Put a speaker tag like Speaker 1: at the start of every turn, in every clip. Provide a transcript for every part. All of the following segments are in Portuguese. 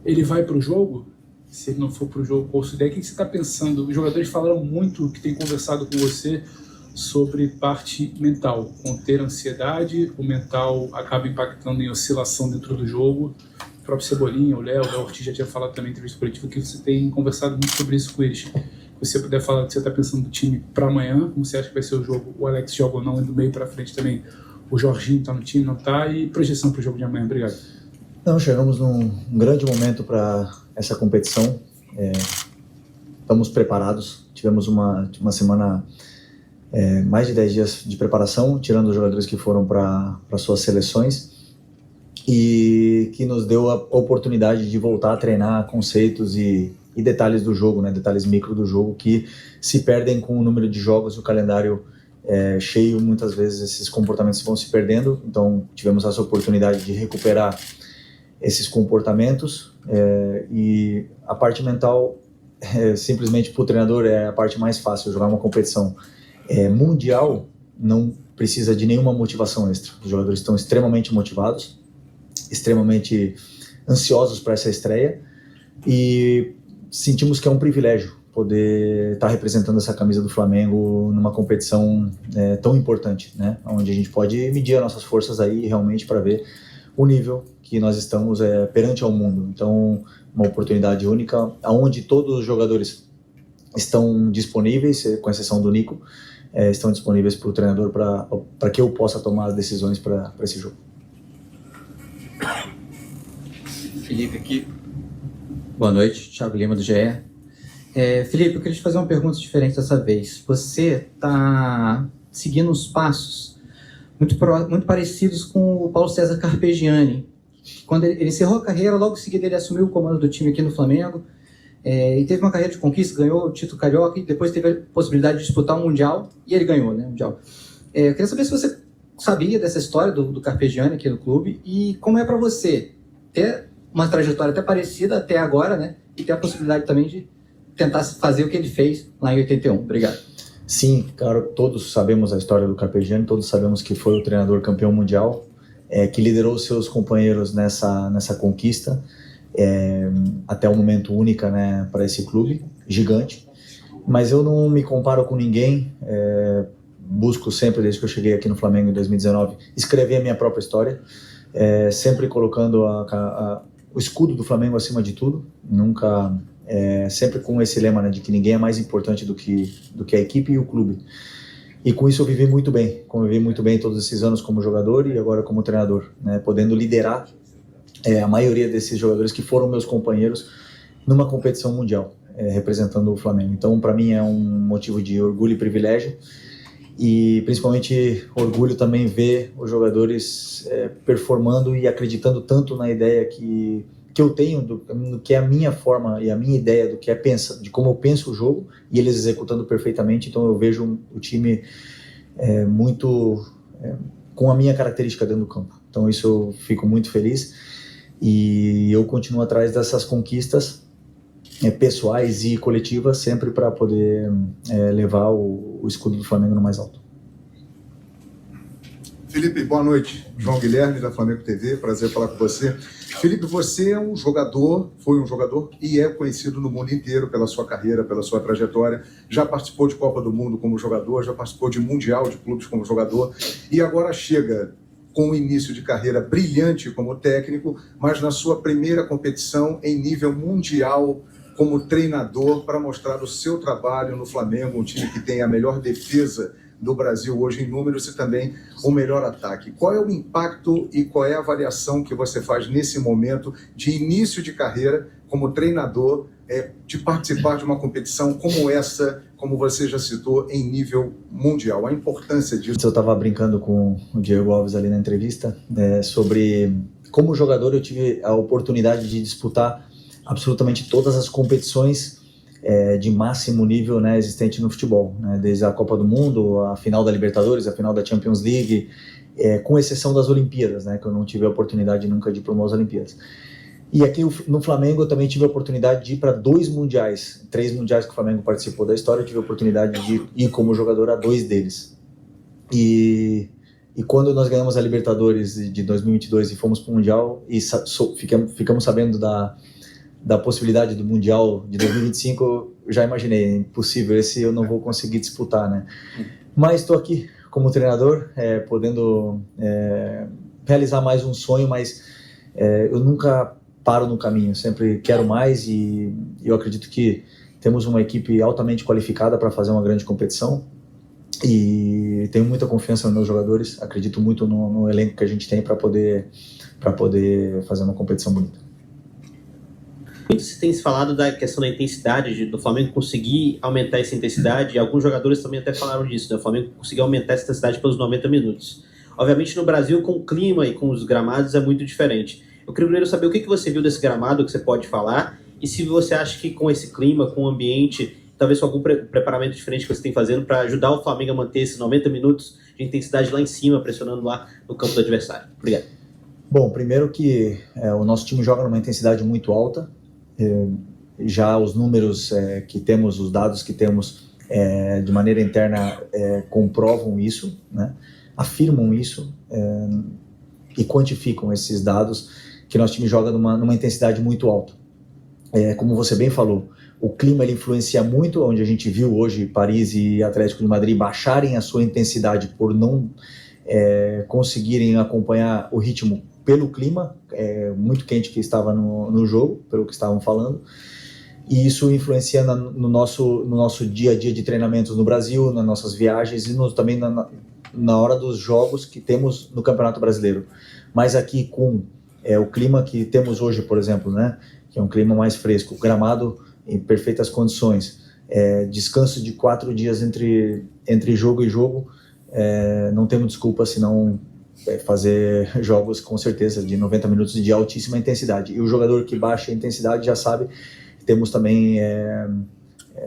Speaker 1: ele vai para o jogo? Se ele não for para o jogo, qual a sua ideia? O que você está pensando? Os jogadores falaram muito, que têm conversado com você, sobre parte mental. Conter a ansiedade, o mental acaba impactando em oscilação dentro do jogo. O próprio Cebolinha, o Léo Ortiz já tinha falado também em entrevista coletiva que você tem conversado muito sobre isso com eles. Se você puder falar o que você está pensando do time para amanhã, como você acha que vai ser o jogo, o Alex joga ou não, e do meio para frente também, o Jorginho está no time, não está, e projeção para o jogo de amanhã. Obrigado.
Speaker 2: Não, chegamos num grande momento para essa competição. Estamos preparados. Tivemos uma semana, mais de 10 dias de preparação, tirando os jogadores que foram para suas seleções, e que nos deu a oportunidade de voltar a treinar conceitos e detalhes do jogo, né, detalhes micro do jogo, que se perdem com o número de jogos e o calendário cheio. Muitas vezes esses comportamentos vão se perdendo, então tivemos essa oportunidade de recuperar esses comportamentos, e a parte mental, simplesmente para o treinador, é a parte mais fácil. Jogar uma competição mundial não precisa de nenhuma motivação extra. Os jogadores estão extremamente motivados, extremamente ansiosos para essa estreia, e sentimos que é um privilégio poder estar representando essa camisa do Flamengo numa competição tão importante, né? Onde a gente pode medir as nossas forças aí realmente para ver o nível que nós estamos perante ao mundo. Então, uma oportunidade única, onde todos os jogadores estão disponíveis, com exceção do Nico, estão disponíveis para o treinador para que eu possa tomar as decisões para esse jogo.
Speaker 3: Felipe aqui. Boa noite, Thiago Lima do GE. Felipe, eu queria te fazer uma pergunta diferente dessa vez. Você está seguindo uns passos muito parecidos com o Paulo César Carpegiani. Quando ele encerrou a carreira, logo em seguida ele assumiu o comando do time aqui no Flamengo, e teve uma carreira de conquista, ganhou o título carioca, e depois teve a possibilidade de disputar o Mundial, e ele ganhou, né, o Mundial. Eu queria saber se você sabia dessa história do Carpegiani aqui no clube, e como é para você ter uma trajetória até parecida até agora, né, e ter a possibilidade também de tentar fazer o que ele fez lá em 81. Obrigado.
Speaker 2: Sim, claro, todos sabemos a história do Carpegiani, todos sabemos que foi o treinador campeão mundial, que liderou seus companheiros nessa conquista, até o momento única, né, para esse clube gigante. Mas eu não me comparo com ninguém, busco sempre, desde que eu cheguei aqui no Flamengo em 2019, escrever a minha própria história, sempre colocando o escudo do Flamengo acima de tudo, nunca, sempre com esse lema, né, de que ninguém é mais importante do que a equipe e o clube. E com isso eu convivi muito bem todos esses anos como jogador e agora como treinador, né, podendo liderar a maioria desses jogadores que foram meus companheiros numa competição mundial, representando o Flamengo. Então, para mim é um motivo de orgulho e privilégio, e principalmente orgulho também ver os jogadores performando e acreditando tanto na ideia que eu tenho do que é a minha forma e a minha ideia do que de como eu penso o jogo, e eles executando perfeitamente. Então eu vejo o time muito com a minha característica dentro do campo. Então isso eu fico muito feliz, e eu continuo atrás dessas conquistas pessoais e coletivas, sempre para poder levar o escudo do Flamengo no mais alto.
Speaker 4: Felipe, boa noite. João Guilherme, da Flamengo TV, prazer falar com você. Felipe, você é um jogador, foi um jogador e é conhecido no mundo inteiro pela sua carreira, pela sua trajetória. Já participou de Copa do Mundo como jogador, já participou de Mundial de Clubes como jogador, e agora chega com um início de carreira brilhante como técnico, mas na sua primeira competição em nível mundial como treinador, para mostrar o seu trabalho no Flamengo, um time que tem a melhor defesa do Brasil hoje em números e também o melhor ataque. Qual é o impacto e qual é a avaliação que você faz nesse momento de início de carreira como treinador, de participar de uma competição como essa, como você já citou, em nível mundial? A importância disso.
Speaker 2: Eu estava brincando com o Diego Alves ali na entrevista, sobre como jogador eu tive a oportunidade de disputar absolutamente todas as competições de máximo nível, né, existente no futebol, né, desde a Copa do Mundo, a final da Libertadores, a final da Champions League, com exceção das Olimpíadas, né, que eu não tive a oportunidade nunca de ir para umas Olimpíadas. E aqui no Flamengo eu também tive a oportunidade de ir para 2 mundiais, 3 mundiais que o Flamengo participou da história, eu tive a oportunidade de ir como jogador a 2 deles. E quando nós ganhamos a Libertadores de 2022 e fomos para o Mundial, e ficamos sabendo da possibilidade do Mundial de 2025, eu já imaginei, é impossível, esse eu não vou conseguir disputar, né? Mas estou aqui como treinador, podendo realizar mais um sonho, mas eu nunca paro no caminho, sempre quero mais e eu acredito que temos uma equipe altamente qualificada para fazer uma grande competição e tenho muita confiança nos meus jogadores, acredito muito no elenco que a gente tem para poder fazer uma competição bonita.
Speaker 5: Muito se tem se falado da questão da intensidade, do Flamengo conseguir aumentar essa intensidade, e alguns jogadores também até falaram disso, né? O Flamengo conseguir aumentar essa intensidade pelos 90 minutos. Obviamente no Brasil, com o clima e com os gramados, é muito diferente. Eu queria primeiro saber o que você viu desse gramado, que você pode falar, e se você acha que com esse clima, com o ambiente, talvez com algum preparamento diferente que você tem fazendo para ajudar o Flamengo a manter esses 90 minutos de intensidade lá em cima, pressionando lá no campo do adversário. Obrigado.
Speaker 2: Bom, primeiro que o nosso time joga numa intensidade muito alta, já os números que temos, os dados que temos de maneira interna comprovam isso, né? Afirmam isso e quantificam esses dados que nosso time joga numa intensidade muito alta. Como você bem falou, o clima ele influencia muito, onde a gente viu hoje Paris e Atlético de Madrid baixarem a sua intensidade por não conseguirem acompanhar o ritmo pelo clima muito quente que estava no jogo, pelo que estavam falando, e isso influencia no nosso dia a dia de treinamentos no Brasil, nas nossas viagens e também na hora dos jogos que temos no Campeonato Brasileiro. Mas aqui com o clima que temos hoje, por exemplo, né, que é um clima mais fresco, gramado em perfeitas condições, descanso de 4 dias entre jogo e jogo, não temos desculpa senão fazer jogos com certeza de 90 minutos de altíssima intensidade. E o jogador que baixa a intensidade já sabe que temos também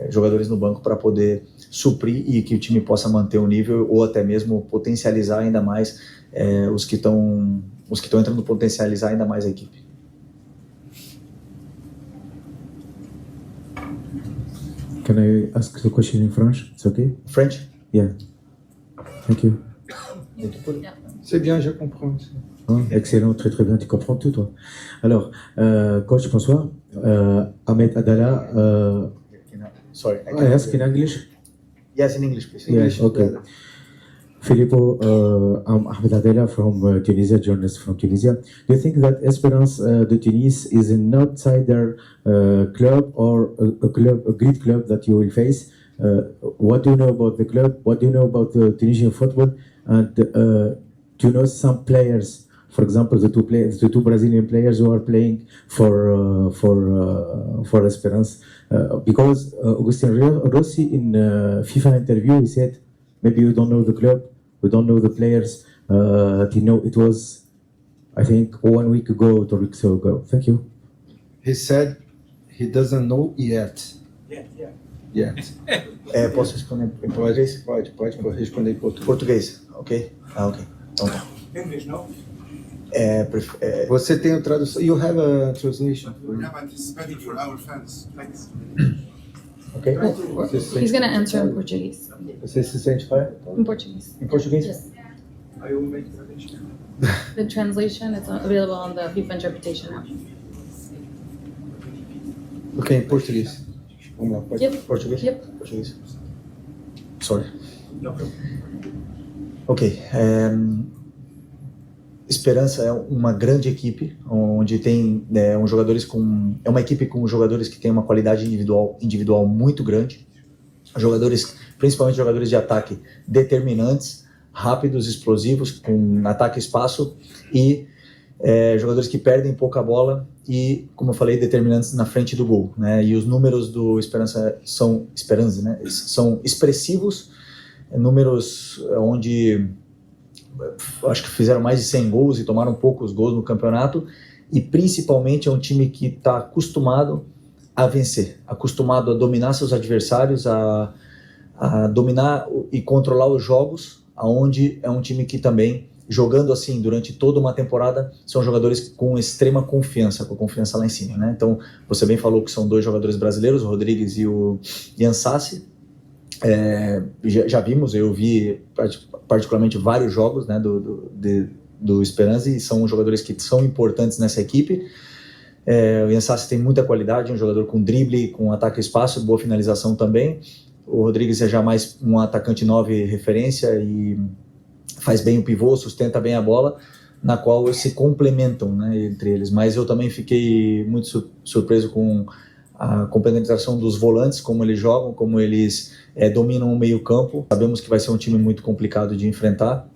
Speaker 2: jogadores no banco para poder suprir e que o time possa manter o nível ou até mesmo potencializar ainda mais os que estão entrando, potencializar ainda mais a equipe.
Speaker 6: Can I ask the question in French? It's okay?
Speaker 2: French?
Speaker 6: Yeah. Thank you.
Speaker 7: C'est bien, je comprends.
Speaker 6: Excellent, très très bien, tu comprends tout toi. Alors, coach, bonsoir. Ahmed Adala.
Speaker 2: Sorry.
Speaker 6: I ask in English?
Speaker 2: Yes, in English, please.
Speaker 6: Yes, okay. Filippo, I'm Ahmed Adela from Tunisia, journalist from Tunisia. Do you think that Esperance de Tunis is an outsider club or a great club that you will face? What do you know about the club? What do you know about the Tunisian football? And do you know some players, for example, the two Brazilian players who are playing for Esperance? Because Agustin Rossi in FIFA interview, he said, maybe you don't know the club, we don't know the players. It was, I think, 1 week ago, 2 weeks ago. Thank you.
Speaker 7: He said he doesn't know yet. Yet.
Speaker 2: Posso responder em português?
Speaker 7: Pode responder em português.
Speaker 2: Português, ok? Ok. Então tá.
Speaker 8: English, no?
Speaker 7: Você tem a tradução? You have a translation?
Speaker 8: Yeah, but it's better for our fans. Thanks.
Speaker 2: Ok?
Speaker 9: He's going to answer in Portuguese.
Speaker 2: Você se sente fire?
Speaker 9: In Portuguese.
Speaker 2: Em português?
Speaker 9: Yes.
Speaker 8: I will make the translation.
Speaker 9: The translation is available on the FIFA interpretation app.
Speaker 7: Ok, em português. Vamos lá, pode.
Speaker 9: Yep.
Speaker 2: Português?
Speaker 9: Yep.
Speaker 2: Português. Sorry.
Speaker 8: No problem.
Speaker 2: Ok. Esperança é uma grande equipe, onde tem jogadores com... É uma equipe com jogadores que tem uma qualidade individual muito grande. Jogadores, principalmente jogadores de ataque determinantes, rápidos, explosivos, com ataque e espaço, e jogadores que perdem pouca bola e, como eu falei, determinantes na frente do gol, né? E os números do Esperança são expressivos, números onde acho que fizeram mais de 100 gols e tomaram poucos gols no campeonato, e principalmente é um time que está acostumado a vencer, acostumado a dominar seus adversários, a dominar e controlar os jogos, aonde é um time que também, jogando assim durante toda uma temporada, são jogadores com extrema confiança, com confiança lá em cima, né? Então, você bem falou que são 2 jogadores brasileiros, o Rodrigues e o Ian Sassi. Já vimos, eu vi particularmente vários jogos, né, do Esperança, e são jogadores que são importantes nessa equipe. O Ian Sassi tem muita qualidade, um jogador com drible, com ataque ao espaço, boa finalização também. O Rodrigues é já mais um atacante 9 referência e faz bem o pivô, sustenta bem a bola, na qual eles se complementam, né, entre eles. Mas eu também fiquei muito surpreso com a compenetração dos volantes, como eles jogam, como eles dominam o meio campo. Sabemos que vai ser um time muito complicado de enfrentar,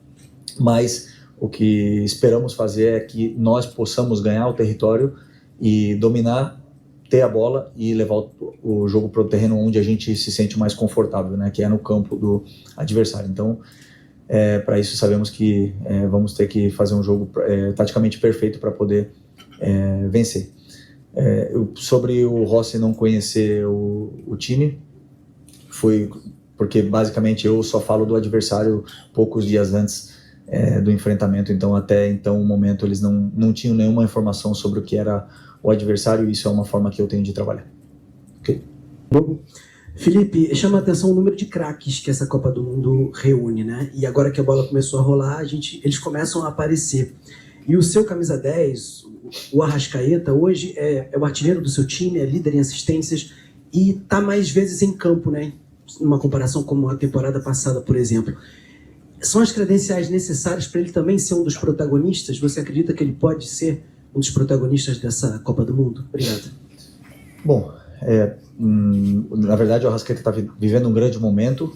Speaker 2: mas o que esperamos fazer é que nós possamos ganhar o território e dominar, ter a bola e levar o jogo para o terreno onde a gente se sente mais confortável, né, que é no campo do adversário. Então, para isso sabemos que vamos ter que fazer um jogo taticamente perfeito para poder vencer. Sobre o Rossi não conhecer o time, foi porque basicamente eu só falo do adversário poucos dias antes do enfrentamento, então até então o momento eles não tinham nenhuma informação sobre o que era o adversário, e isso é uma forma que eu tenho de trabalhar. Ok?
Speaker 10: Bom, Felipe, chama a atenção o número de craques que essa Copa do Mundo reúne, né? E agora que a bola começou a rolar, eles começam a aparecer. E o seu camisa 10, o Arrascaeta, hoje é o artilheiro do seu time, é líder em assistências e está mais vezes em campo, né? Numa comparação com a temporada passada, por exemplo. São as credenciais necessárias para ele também ser um dos protagonistas? Você acredita que ele pode ser um dos protagonistas dessa Copa do Mundo? Obrigado.
Speaker 2: Bom, na verdade o Arrascaeta está vivendo um grande momento.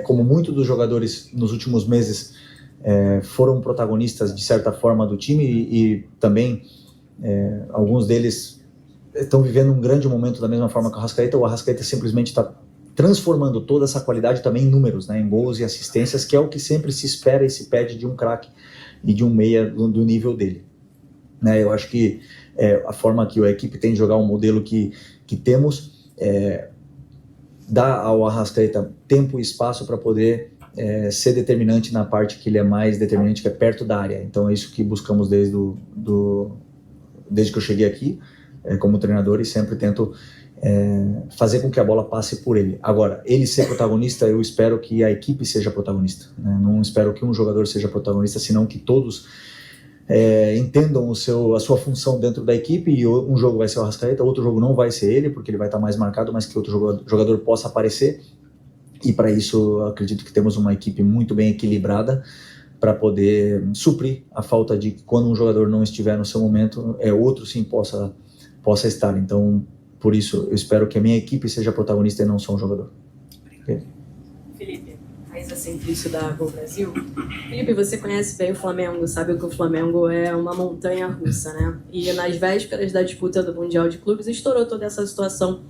Speaker 2: Como muitos dos jogadores nos últimos meses foram protagonistas de certa forma do time e também alguns deles estão vivendo um grande momento da mesma forma que o Arrascaeta simplesmente está transformando toda essa qualidade também em números, né, em gols e assistências, que é o que sempre se espera e se pede de um craque e de um meia do nível dele. Eu acho que a forma que a equipe tem de jogar, um modelo que temos, dá ao Arrascaeta tempo e espaço para poder ser determinante na parte que ele é mais determinante, que é perto da área. Então é isso que buscamos desde que eu cheguei aqui como treinador, e sempre tento fazer com que a bola passe por ele. Agora, ele ser protagonista, eu espero que a equipe seja protagonista, né? Não espero que um jogador seja protagonista, senão que todos entendam a sua função dentro da equipe, e um jogo vai ser o Arrascaeta, outro jogo não vai ser ele, porque ele vai estar mais marcado, mas que outro jogador possa aparecer. E para isso eu acredito que temos uma equipe muito bem equilibrada para poder suprir a falta de que quando um jogador não estiver no seu momento, outro sim possa estar. Então, por isso, eu espero que a minha equipe seja protagonista e não só um jogador. Okay?
Speaker 11: Felipe, Raíssa Simplício da Gol Brasil. Felipe, você conhece bem o Flamengo, sabe que o Flamengo é uma montanha russa, né? E nas vésperas da disputa do Mundial de Clubes, estourou toda essa situação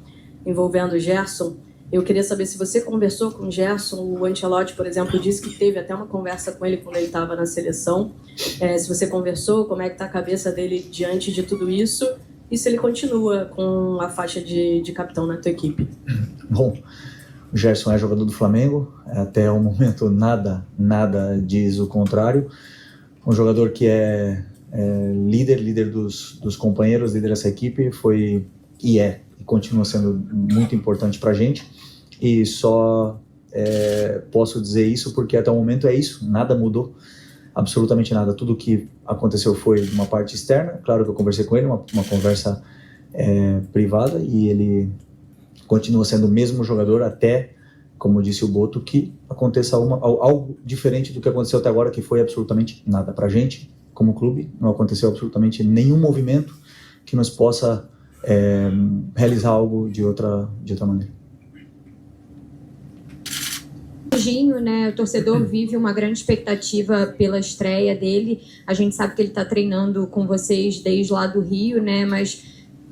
Speaker 11: envolvendo o Gerson. Eu queria saber se você conversou com o Gerson. O Ancelotti, por exemplo, disse que teve até uma conversa com ele quando ele estava na seleção. Se você conversou, como é que está a cabeça dele diante de tudo isso? E se ele continua com a faixa de capitão na tua equipe? Bom,
Speaker 2: o Gerson é jogador do Flamengo, até o momento nada diz o contrário. Um jogador que é líder dos companheiros, líder dessa equipe, e continua sendo muito importante pra gente, e só posso dizer isso porque até o momento é isso, nada mudou, absolutamente nada. Tudo que aconteceu foi uma parte externa, claro que eu conversei com ele, uma conversa privada, e ele continua sendo o mesmo jogador até, como disse o Boto, que aconteça algo diferente do que aconteceu até agora, que foi absolutamente nada. Pra gente, como clube, não aconteceu absolutamente nenhum movimento que nos possa realizar algo de outra maneira.
Speaker 9: Jorginho, né, o torcedor vive uma grande expectativa pela estreia dele. A gente sabe que ele está treinando com vocês desde lá do Rio, né, mas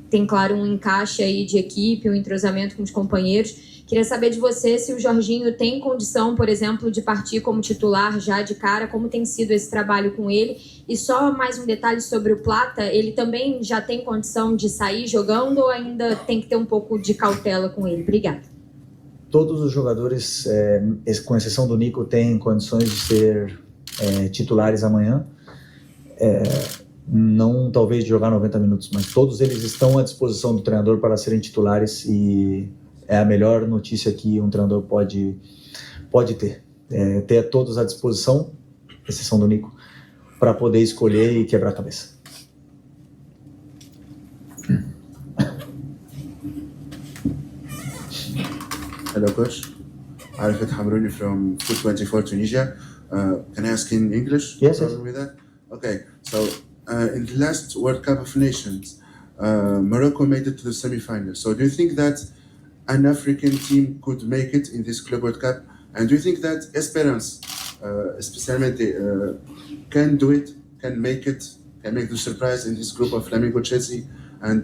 Speaker 9: tem, claro, um encaixe aí de equipe, um entrosamento com os companheiros. Queria saber de você se o Jorginho tem condição, por exemplo, de partir como titular já de cara, como tem sido esse trabalho com ele. E só mais um detalhe sobre o Plata, ele também já tem condição de sair jogando ou ainda tem que ter um pouco de cautela com ele? Obrigada.
Speaker 2: Todos os jogadores, com exceção do Nico, têm condições de ser titulares amanhã. Não talvez de jogar 90 minutos, mas todos eles estão à disposição do treinador para serem titulares, e é a melhor notícia que um treinador pode ter. Ter todos à disposição, exceção do Nico, para poder escolher e quebrar a cabeça.
Speaker 8: Hello, coach. Arifat Hamrouni from Foot24 Tunisia. Can I ask in English?
Speaker 2: Yes, yes.
Speaker 8: Problem with that? Okay. So, in the last World Cup of Nations, Morocco made it to the semi-final. So, do you think that an African team could make it in this Club World Cup? And do you think that Esperance, especialmente, can do it, can make the surprise in this group of Flamengo, Chelsea, and